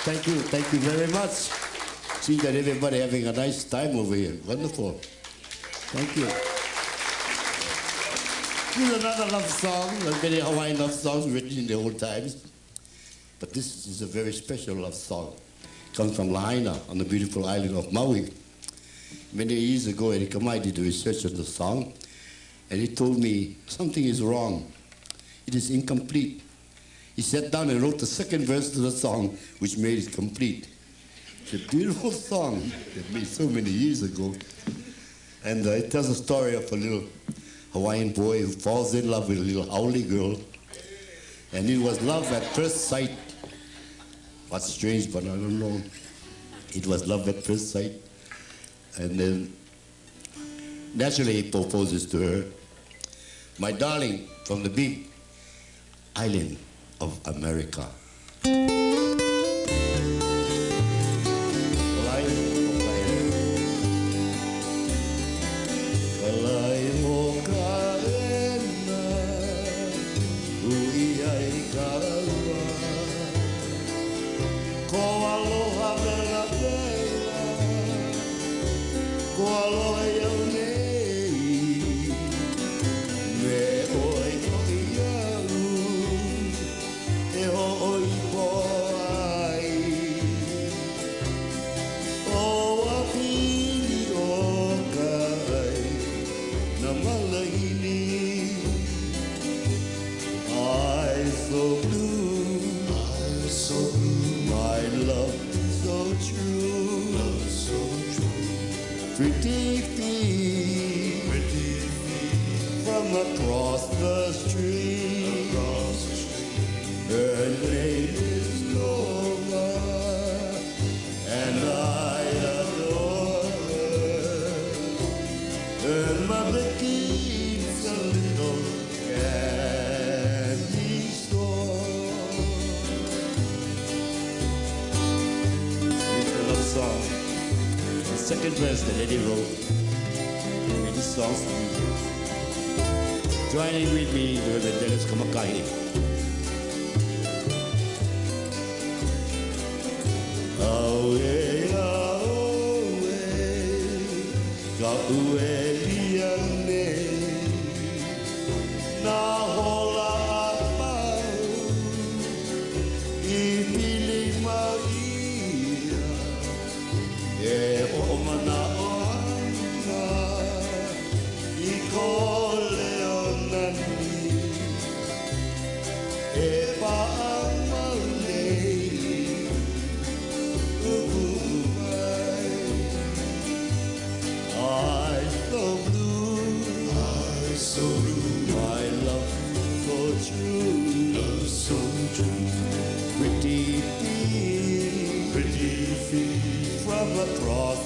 Thank you very much. See that everybody having a nice time over here. Wonderful. Thank you. This is another love song, like many Hawaiian love songs written in the old times. But this is a very special love song. It comes from Lahaina on the beautiful island of Maui. Many years ago, Eddie Kamae did research on the song, and he told me something is wrong. It is incomplete. He sat down and wrote the second verse to the song, which made it complete. It's a beautiful song that made so many years ago. And it tells a story of a little Hawaiian boy who falls in love with a little haole girl. And it was love at first sight. What's strange, but I don't know. It was love at first sight. And then, naturally, he proposes to her. My darling, from the big island of America. Kalae mo kaena, ui ai kaua. Ko aloha mena pela, ko aloha iau nei. Me oi ko iau, e ho'oi po ai. O apini o kai, na malahini. Eyes so blue, my love so true, pretty feet, from across the street. Her name is Nova, and I adore her. Her mother keeps a little candy store. It's a love song. The second verse that Eddie wrote. And this song's for you. Joining with me with the Dennis Kamae. Aue, aue, ka ue liane, na hola apau, I pili maia, e homana ona, I kole o nani, e paama nei. So blue, my love so true, pretty feet, from across